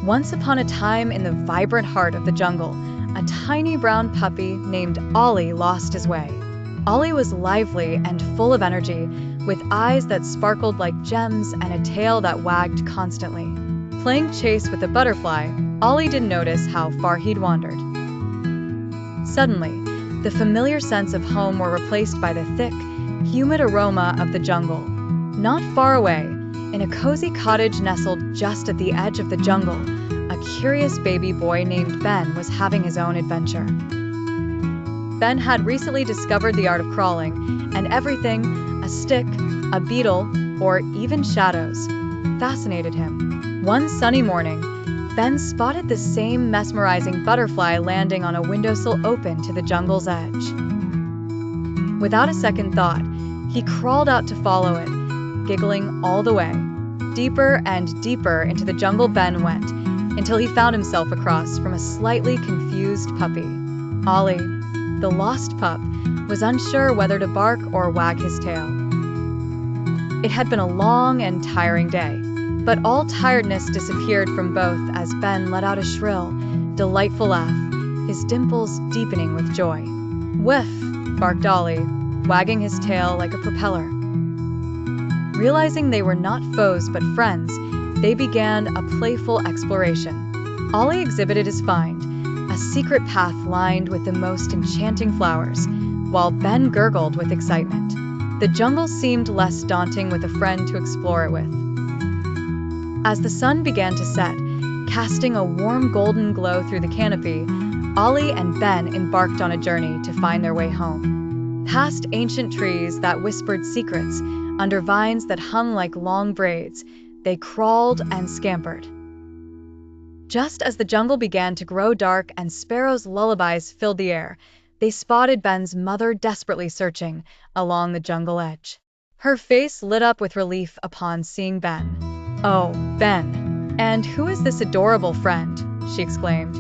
Once upon a time, in the vibrant heart of the jungle, a tiny brown puppy named Ollie lost his way. Ollie was lively and full of energy, with eyes that sparkled like gems and a tail that wagged constantly. Playing chase with a butterfly, Ollie didn't notice how far he'd wandered. Suddenly, the familiar sense of home were replaced by the thick, humid aroma of the jungle. Not far away, in a cozy cottage nestled just at the edge of the jungle, a curious baby boy named Ben was having his own adventure. Ben had recently discovered the art of crawling, and everything, a stick, a beetle, or even shadows, fascinated him. One sunny morning, Ben spotted the same mesmerizing butterfly landing on a windowsill open to the jungle's edge. Without a second thought, he crawled out to follow it, giggling all the way. Deeper and deeper into the jungle Ben went, until he found himself across from a slightly confused puppy. Ollie, the lost pup, was unsure whether to bark or wag his tail. It had been a long and tiring day, but all tiredness disappeared from both as Ben let out a shrill, delightful laugh, his dimples deepening with joy. "Whiff!" barked Ollie, wagging his tail like a propeller. Realizing they were not foes but friends, they began a playful exploration. Ollie exhibited his find, a secret path lined with the most enchanting flowers, while Ben gurgled with excitement. The jungle seemed less daunting with a friend to explore it with. As the sun began to set, casting a warm golden glow through the canopy, Ollie and Ben embarked on a journey to find their way home. Past ancient trees that whispered secrets, under vines that hung like long braids, they crawled and scampered. Just as the jungle began to grow dark and sparrows' lullabies filled the air, they spotted Ben's mother desperately searching along the jungle edge. Her face lit up with relief upon seeing Ben. "Oh, Ben! And who is this adorable friend?" she exclaimed.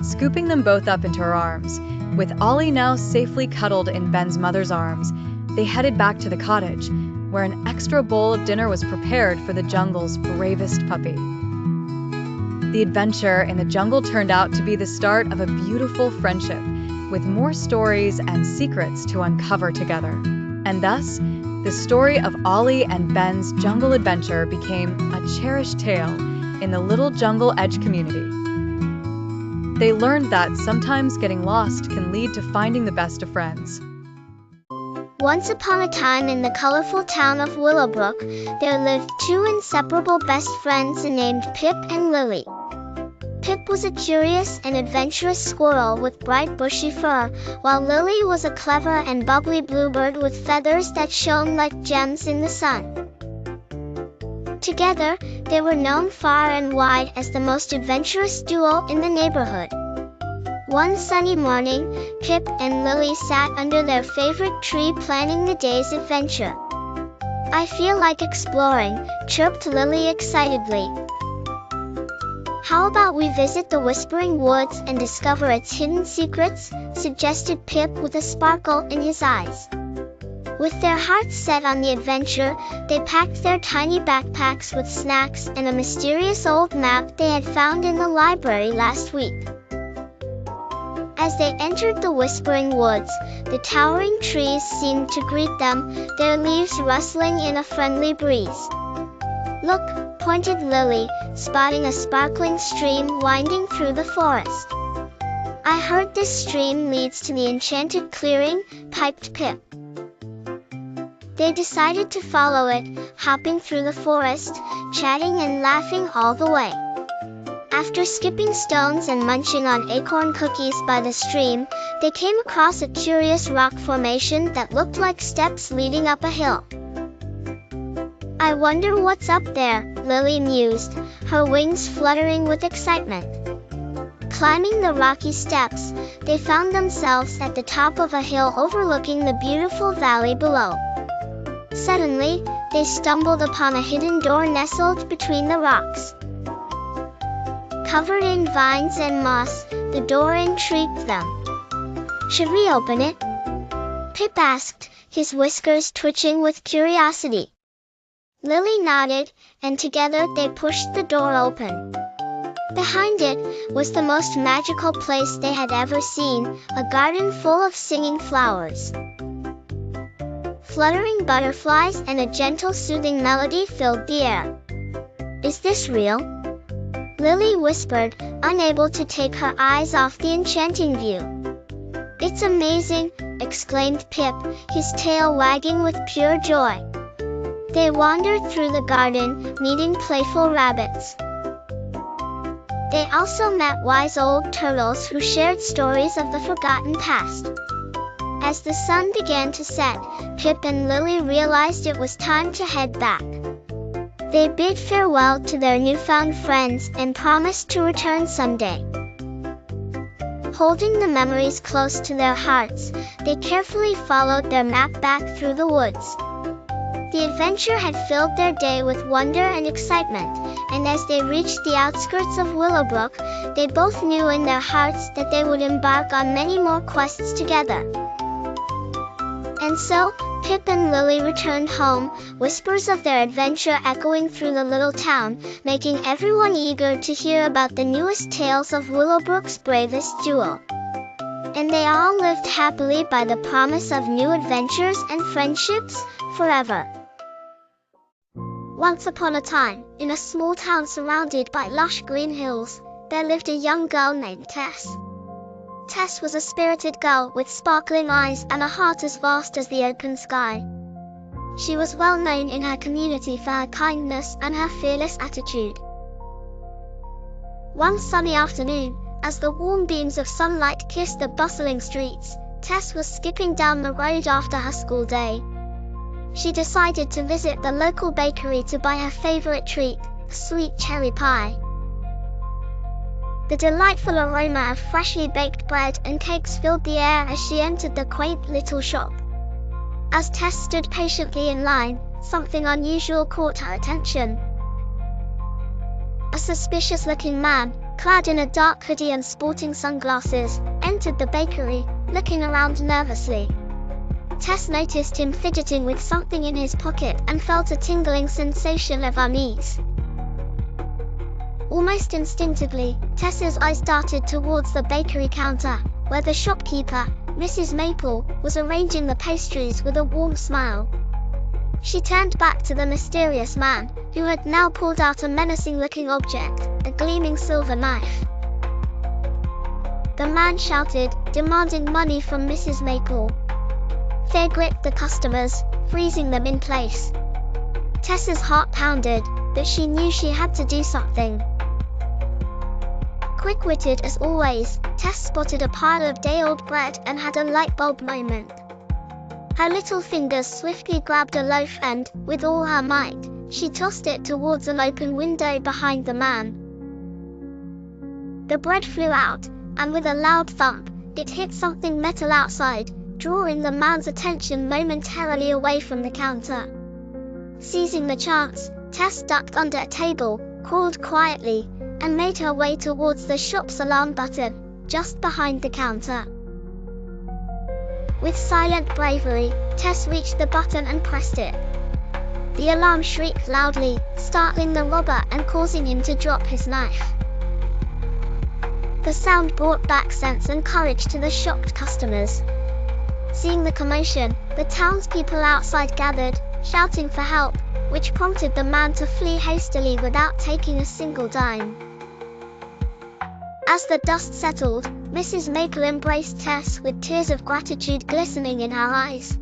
Scooping them both up into her arms, with Ollie now safely cuddled in Ben's mother's arms, they headed back to the cottage, where an extra bowl of dinner was prepared for the jungle's bravest puppy. The adventure in the jungle turned out to be the start of a beautiful friendship, with more stories and secrets to uncover together. And thus, the story of Ollie and Ben's jungle adventure became a cherished tale in the Little Jungle Edge community. They learned that sometimes getting lost can lead to finding the best of friends. Once upon a time in the colorful town of Willowbrook, there lived two inseparable best friends named Pip and Lilly. Pip was a curious and adventurous squirrel with bright bushy fur, while Lilly was a clever and bubbly bluebird with feathers that shone like gems in the sun. Together, they were known far and wide as the most adventurous duo in the neighborhood. One sunny morning, Pip and Lilly sat under their favorite tree planning the day's adventure. "I feel like exploring," chirped Lilly excitedly. "How about we visit the Whispering Woods and discover its hidden secrets?" suggested Pip with a sparkle in his eyes. With their hearts set on the adventure, they packed their tiny backpacks with snacks and a mysterious old map they had found in the library last week. As they entered the Whispering Woods, the towering trees seemed to greet them, their leaves rustling in a friendly breeze. "Look," pointed Lilly, spotting a sparkling stream winding through the forest. "I heard this stream leads to the enchanted clearing," piped Pip. They decided to follow it, hopping through the forest, chatting and laughing all the way. After skipping stones and munching on acorn cookies by the stream, they came across a curious rock formation that looked like steps leading up a hill. "I wonder what's up there," Lilly mused, her wings fluttering with excitement. Climbing the rocky steps, they found themselves at the top of a hill overlooking the beautiful valley below. Suddenly, they stumbled upon a hidden door nestled between the rocks. Covered in vines and moss, the door intrigued them. "Should we open it?" Pip asked, his whiskers twitching with curiosity. Lily nodded, and together they pushed the door open. Behind it was the most magical place they had ever seen, a garden full of singing flowers. Fluttering butterflies and a gentle soothing melody filled the air. "Is this real?" Lily whispered, unable to take her eyes off the enchanting view. "It's amazing," exclaimed Pip, his tail wagging with pure joy. They wandered through the garden, meeting playful rabbits. They also met wise old turtles who shared stories of the forgotten past. As the sun began to set, Pip and Lily realized it was time to head back. They bid farewell to their newfound friends and promised to return someday. Holding the memories close to their hearts, they carefully followed their map back through the woods. The adventure had filled their day with wonder and excitement, and as they reached the outskirts of Willowbrook, they both knew in their hearts that they would embark on many more quests together. And so, Pip and Lily returned home, whispers of their adventure echoing through the little town, making everyone eager to hear about the newest tales of Willowbrook's bravest jewel. And they all lived happily by the promise of new adventures and friendships forever. Once upon a time, in a small town surrounded by lush green hills, there lived a young girl named Tess. Tess was a spirited girl with sparkling eyes and a heart as vast as the open sky. She was well known in her community for her kindness and her fearless attitude. One sunny afternoon, as the warm beams of sunlight kissed the bustling streets, Tess was skipping down the road after her school day. She decided to visit the local bakery to buy her favorite treat, sweet cherry pie. The delightful aroma of freshly baked bread and cakes filled the air as she entered the quaint little shop. As Tess stood patiently in line, something unusual caught her attention. A suspicious-looking man, clad in a dark hoodie and sporting sunglasses, entered the bakery, looking around nervously. Tess noticed him fidgeting with something in his pocket and felt a tingling sensation of unease. Almost instinctively, Tess's eyes darted towards the bakery counter, where the shopkeeper, Mrs. Maple, was arranging the pastries with a warm smile. She turned back to the mysterious man, who had now pulled out a menacing-looking object, a gleaming silver knife. The man shouted, demanding money from Mrs. Maple. Fear gripped the customers, freezing them in place. Tess's heart pounded, but she knew she had to do something. Quick-witted as always, Tess spotted a pile of day-old bread and had a light bulb moment. Her little fingers swiftly grabbed a loaf and, with all her might, she tossed it towards an open window behind the man. The bread flew out, and with a loud thump, it hit something metal outside, drawing the man's attention momentarily away from the counter. Seizing the chance, Tess ducked under a table, called quietly, and made her way towards the shop's alarm button, just behind the counter. With silent bravery, Tess reached the button and pressed it. The alarm shrieked loudly, startling the robber and causing him to drop his knife. The sound brought back sense and courage to the shocked customers. Seeing the commotion, the townspeople outside gathered, shouting for help, which prompted the man to flee hastily without taking a single dime. As the dust settled, Mrs. Maple embraced Tess with tears of gratitude glistening in her eyes.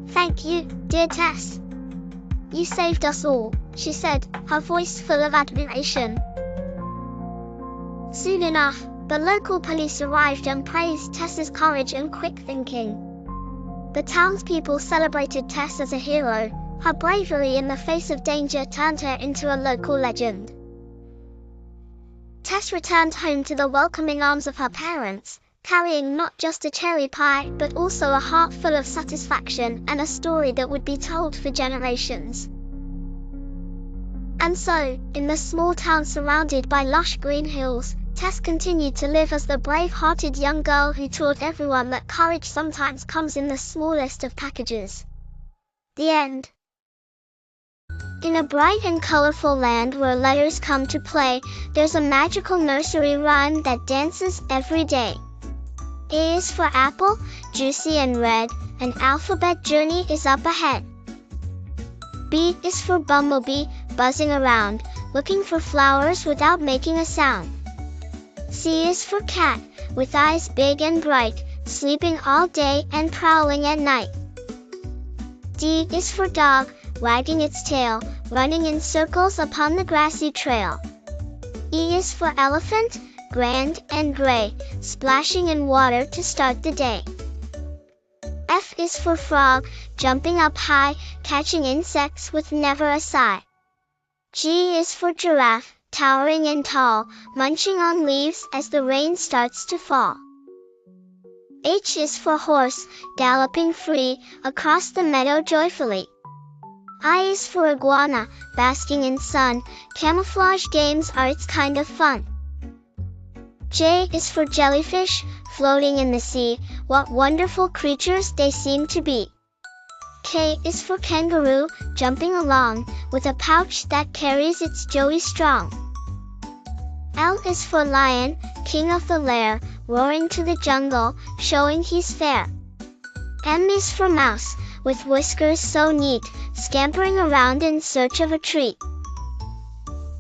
"Thank you, dear Tess. You saved us all," she said, her voice full of admiration. Soon enough, the local police arrived and praised Tess's courage and quick thinking. The townspeople celebrated Tess as a hero. Her bravery in the face of danger turned her into a local legend. Tess returned home to the welcoming arms of her parents, carrying not just a cherry pie but also a heart full of satisfaction and a story that would be told for generations. And so, in the small town surrounded by lush green hills, Tess continued to live as the brave-hearted young girl who taught everyone that courage sometimes comes in the smallest of packages. The end. In a bright and colorful land where letters come to play, there's a magical nursery rhyme that dances every day. A is for apple, juicy and red, an alphabet journey is up ahead. B is for bumblebee, buzzing around, looking for flowers without making a sound. C is for cat, with eyes big and bright, sleeping all day and prowling at night. D is for dog, wagging its tail, running in circles upon the grassy trail. E is for elephant, grand and gray, splashing in water to start the day. F is for frog, jumping up high, catching insects with never a sigh. G is for giraffe, towering and tall, munching on leaves as the rain starts to fall. H is for horse, galloping free, across the meadow joyfully. I is for iguana, basking in sun, camouflage games are its kind of fun. J is for jellyfish, floating in the sea, what wonderful creatures they seem to be. K is for kangaroo, jumping along, with a pouch that carries its joey strong. L is for lion, king of the lair, roaring to the jungle, showing he's fair. M is for mouse, with whiskers so neat, scampering around in search of a treat.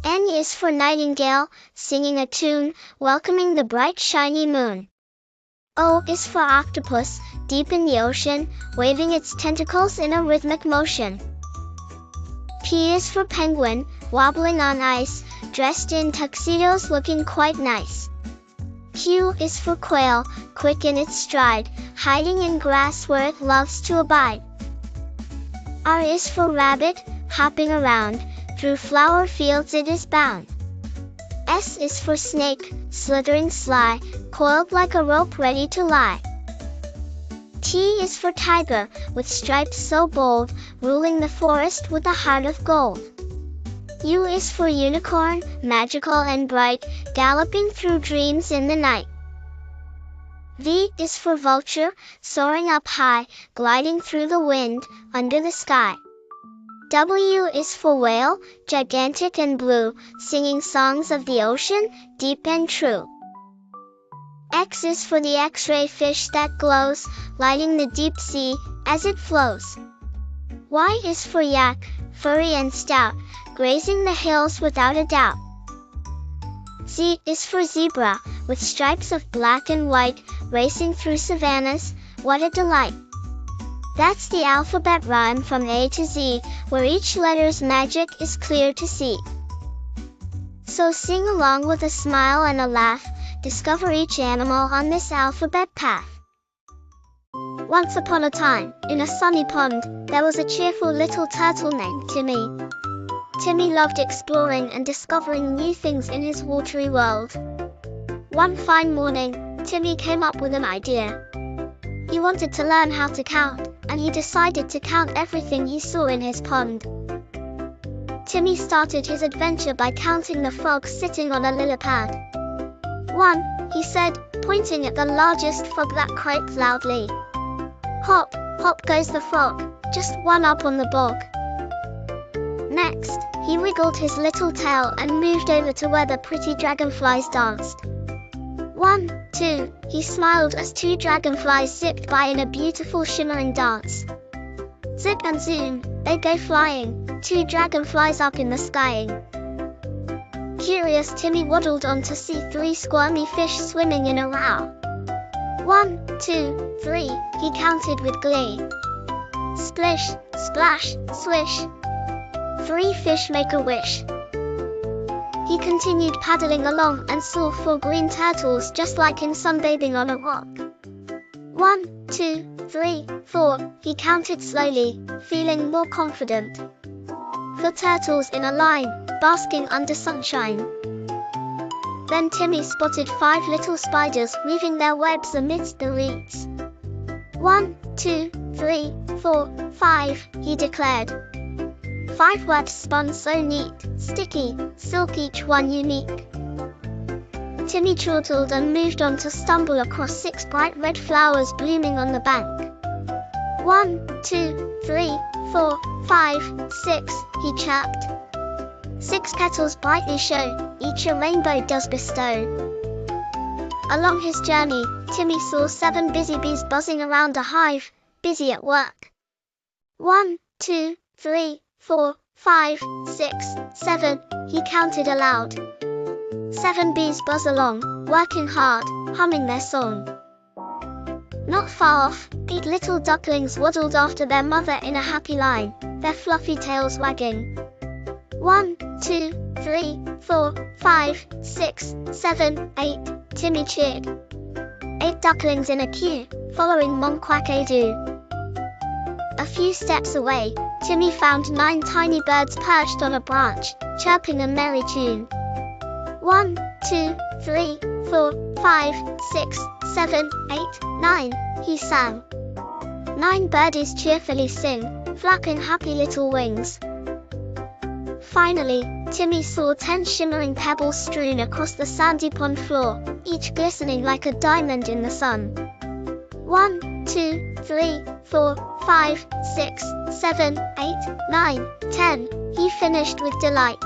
N is for nightingale, singing a tune, welcoming the bright shiny moon. O is for octopus, deep in the ocean, waving its tentacles in a rhythmic motion. P is for penguin, wobbling on ice, dressed in tuxedos looking quite nice. Q is for quail, quick in its stride, hiding in grass where it loves to abide. R is for rabbit, hopping around, through flower fields it is bound. S is for snake, slithering sly, coiled like a rope ready to lie. T is for tiger, with stripes so bold, ruling the forest with a heart of gold. U is for unicorn, magical and bright, galloping through dreams in the night. V is for vulture, soaring up high, gliding through the wind, under the sky. W is for whale, gigantic and blue, singing songs of the ocean, deep and true. X is for the X-ray fish that glows, lighting the deep sea, as it flows. Y is for yak, furry and stout, grazing the hills without a doubt. Z is for zebra, with stripes of black and white, racing through savannas, what a delight. That's the alphabet rhyme from A to Z, where each letter's magic is clear to see. So sing along with a smile and a laugh, discover each animal on this alphabet path. Once upon a time, in a sunny pond, there was a cheerful little turtle named Timmy. Timmy loved exploring and discovering new things in his watery world. One fine morning, Timmy came up with an idea. He wanted to learn how to count, and he decided to count everything he saw in his pond. Timmy started his adventure by counting the frogs sitting on a lily pad. 1, he said, pointing at the largest frog that quaked loudly. Hop, hop goes the frog, just one up on the bog. Next, he wiggled his little tail and moved over to where the pretty dragonflies danced. 1, 2, he smiled as 2 dragonflies zipped by in a beautiful shimmering dance. Zip and zoom, they go flying, 2 dragonflies up in the skying. Curious Timmy waddled on to see 3 squirmy fish swimming in a row. 1, 2, 3, he counted with glee. Splish, splash, swish. 3 fish make a wish. He continued paddling along and saw 4 green turtles just like him sunbathing on a rock. 1, 2, 3, 4, he counted slowly, feeling more confident. 4 turtles in a line, basking under sunshine. Then Timmy spotted 5 little spiders weaving their webs amidst the reeds. 1, 2, 3, 4, 5, he declared. 5 webs spun so neat, sticky, silk, each one unique. Timmy chortled and moved on to stumble across 6 bright red flowers blooming on the bank. 1, 2, 3, 4, 5, 6, he chirped. 6 petals brightly show, each a rainbow does bestow. Along his journey, Timmy saw 7 busy bees buzzing around a hive, busy at work. 1, 2, 3, 4, 5, 6, 7, he counted aloud. 7 bees buzz along, working hard, humming their song. Not far off, 8 little ducklings waddled after their mother in a happy line, their fluffy tails wagging. 1, 2, 3, 4, 5, 6, 7, 8, Timmy cheered. 8 ducklings in a queue, following Mon Quack-a-doo. A few steps away, Timmy found 9 tiny birds perched on a branch, chirping a merry tune. 1, 2, 3, 4, 5, 6, 7, 8, 9, he sang. 9 birdies cheerfully sing, flapping happy little wings. Finally, Timmy saw 10 shimmering pebbles strewn across the sandy pond floor, each glistening like a diamond in the sun. 1, 2, 3, 4, 5, 6, 7, 8, 9, 10, he finished with delight.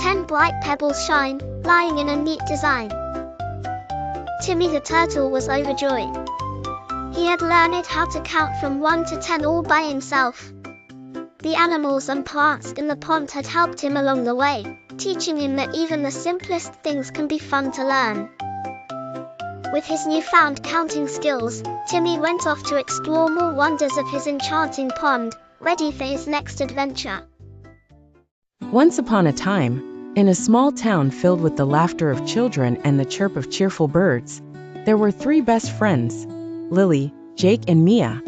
10 bright pebbles shine, lying in a neat design. Timmy the turtle was overjoyed. He had learned how to count from 1 to 10 all by himself. The animals and plants in the pond had helped him along the way, teaching him that even the simplest things can be fun to learn. With his newfound counting skills, Timmy went off to explore more wonders of his enchanting pond, ready for his next adventure. Once upon a time, in a small town filled with the laughter of children and the chirp of cheerful birds, there were 3 best friends, Lily, Jake, and Mia.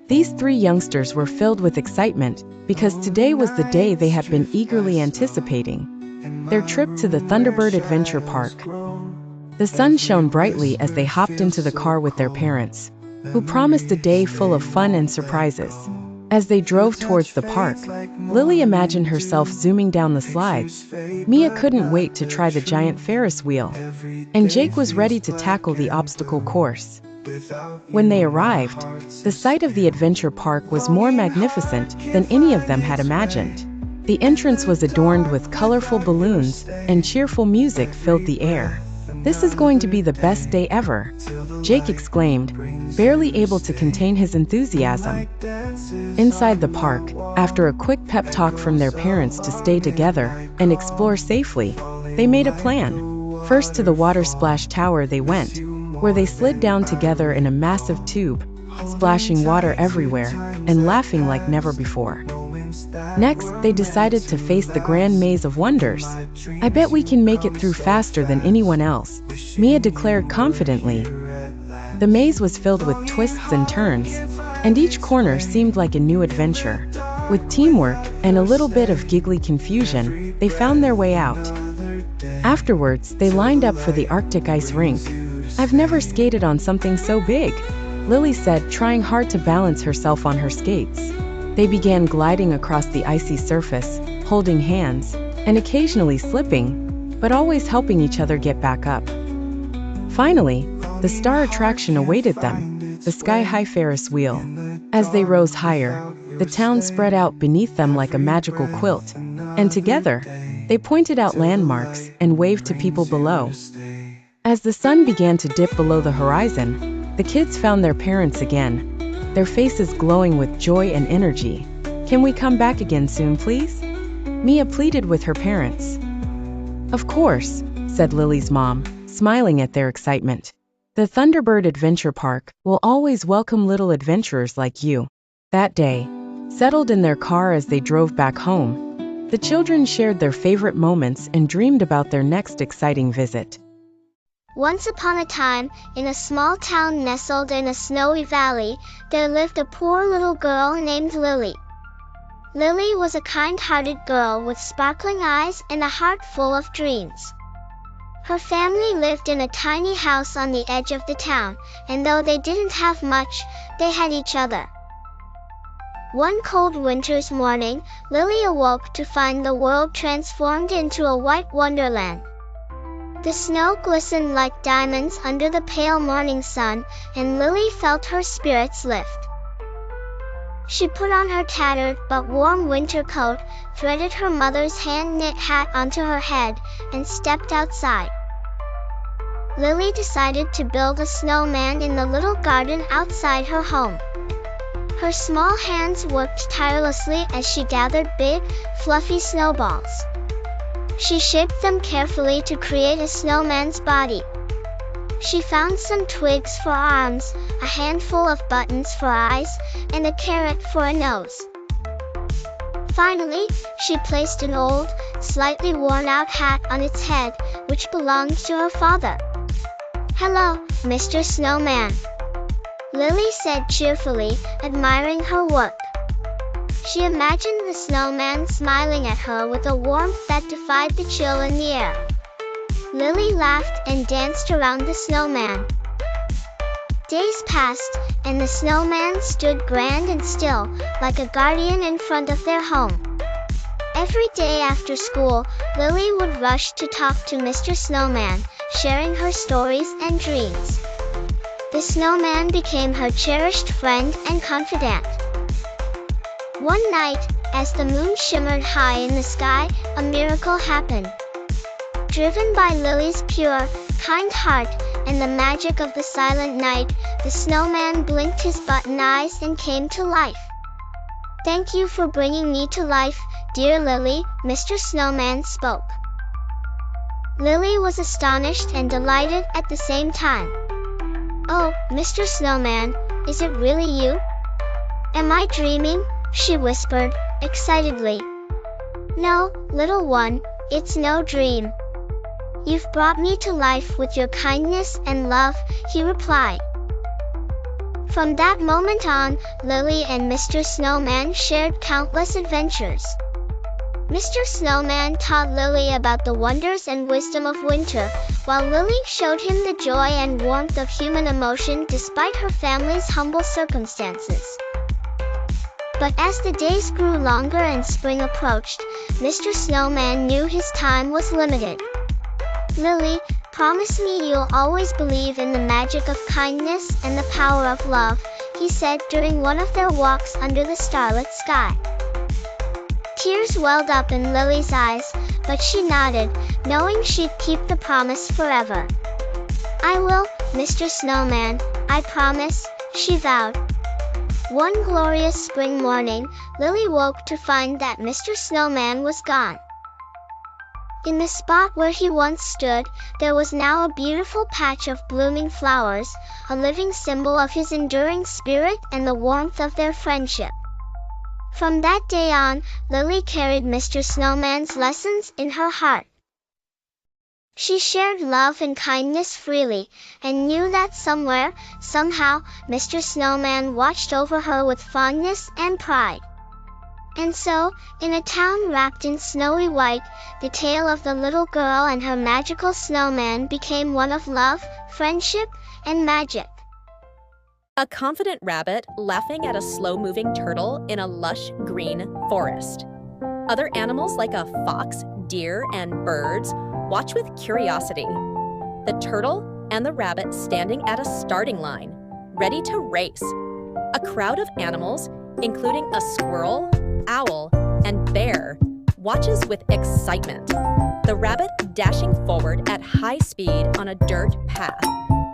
These 3 youngsters were filled with excitement because today was the day they had been eagerly anticipating, their trip to the Thunderbird Adventure Park. The sun shone brightly as they hopped into the car with their parents, who promised a day full of fun and surprises. As they drove towards the park, Lily imagined herself zooming down the slides. Mia couldn't wait to try the giant Ferris wheel, and Jake was ready to tackle the obstacle course. When they arrived, the sight of the adventure park was more magnificent than any of them had imagined. The entrance was adorned with colorful balloons, and cheerful music filled the air. "This is going to be the best day ever," Jake exclaimed, barely able to contain his enthusiasm. Inside the park, after a quick pep talk from their parents to stay together and explore safely, they made a plan. First to the water splash tower they went, where they slid down together in a massive tube, splashing water everywhere and laughing like never before. Next, they decided to face the Grand Maze of Wonders. "I bet we can make it through faster than anyone else," Mia declared confidently. The maze was filled with twists and turns, and each corner seemed like a new adventure. With teamwork and a little bit of giggly confusion, they found their way out. Afterwards, they lined up for the Arctic ice rink. "I've never skated on something so big," Lily said, trying hard to balance herself on her skates. They began gliding across the icy surface, holding hands, and occasionally slipping, but always helping each other get back up. Finally, the star attraction awaited them, the sky-high Ferris wheel. As they rose higher, the town spread out beneath them like a magical quilt, and together, they pointed out landmarks and waved to people below. As the sun began to dip below the horizon, the kids found their parents again, their faces glowing with joy and energy. "Can we come back again soon, please?" Mia pleaded with her parents. "Of course," said Lily's mom, smiling at their excitement. "The Thunderbird Adventure Park will always welcome little adventurers like you." That day, settled in their car as they drove back home, the children shared their favorite moments and dreamed about their next exciting visit. Once upon a time, in a small town nestled in a snowy valley, there lived a poor little girl named Lily. Lily was a kind-hearted girl with sparkling eyes and a heart full of dreams. Her family lived in a tiny house on the edge of the town, and though they didn't have much, they had each other. One cold winter's morning, Lily awoke to find the world transformed into a white wonderland. The snow glistened like diamonds under the pale morning sun, and Lily felt her spirits lift. She put on her tattered but warm winter coat, threaded her mother's hand-knit hat onto her head, and stepped outside. Lily decided to build a snowman in the little garden outside her home. Her small hands worked tirelessly as she gathered big, fluffy snowballs. She shaped them carefully to create a snowman's body. She found some twigs for arms, a handful of buttons for eyes, and a carrot for a nose. Finally, she placed an old, slightly worn-out hat on its head, which belonged to her father. "Hello, Mr. Snowman," Lily said cheerfully, admiring her work. She imagined the snowman smiling at her with a warmth that defied the chill in the air. Lily laughed and danced around the snowman. Days passed, and the snowman stood grand and still, like a guardian in front of their home. Every day after school, Lily would rush to talk to Mr. Snowman, sharing her stories and dreams. The snowman became her cherished friend and confidant. One night, as the moon shimmered high in the sky, a miracle happened. Driven by Lily's pure, kind heart and the magic of the silent night, the snowman blinked his button eyes and came to life. "Thank you for bringing me to life, dear Lily," Mr. Snowman spoke. Lily was astonished and delighted at the same time. "Oh, Mr. Snowman, is it really you? Am I dreaming?" she whispered, excitedly. "No, little one, it's no dream. You've brought me to life with your kindness and love," he replied. From that moment on, Lily and Mr. Snowman shared countless adventures. Mr. Snowman taught Lily about the wonders and wisdom of winter, while Lily showed him the joy and warmth of human emotion despite her family's humble circumstances. But as the days grew longer and spring approached, Mr. Snowman knew his time was limited. "Lily, promise me you'll always believe in the magic of kindness and the power of love," he said during one of their walks under the starlit sky. Tears welled up in Lily's eyes, but she nodded, knowing she'd keep the promise forever. "I will, Mr. Snowman, I promise," she vowed. One glorious spring morning, Lily woke to find that Mr. Snowman was gone. In the spot where he once stood, there was now a beautiful patch of blooming flowers, a living symbol of his enduring spirit and the warmth of their friendship. From that day on, Lily carried Mr. Snowman's lessons in her heart. She shared love and kindness freely, and knew that somewhere, somehow, Mr. Snowman watched over her with fondness and pride. And so, in a town wrapped in snowy white, the tale of the little girl and her magical snowman became one of love, friendship, and magic. A confident rabbit laughing at a slow-moving turtle in a lush green forest. Other animals like a fox, deer, and birds watch with curiosity. The turtle and the rabbit standing at a starting line, ready to race. A crowd of animals, including a squirrel, owl, and bear, watches with excitement. The rabbit dashing forward at high speed on a dirt path,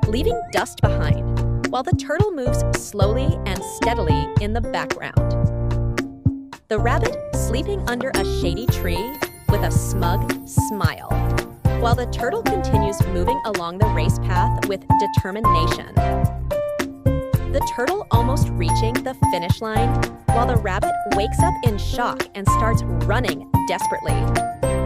leaving dust behind, while the turtle moves slowly and steadily in the background. The rabbit sleeping under a shady tree with a smug smile, while the turtle continues moving along the race path with determination. The turtle almost reaching the finish line, while the rabbit wakes up in shock and starts running desperately.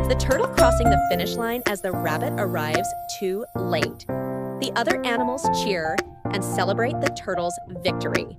The turtle crossing the finish line as the rabbit arrives too late. The other animals cheer and celebrate the turtle's victory.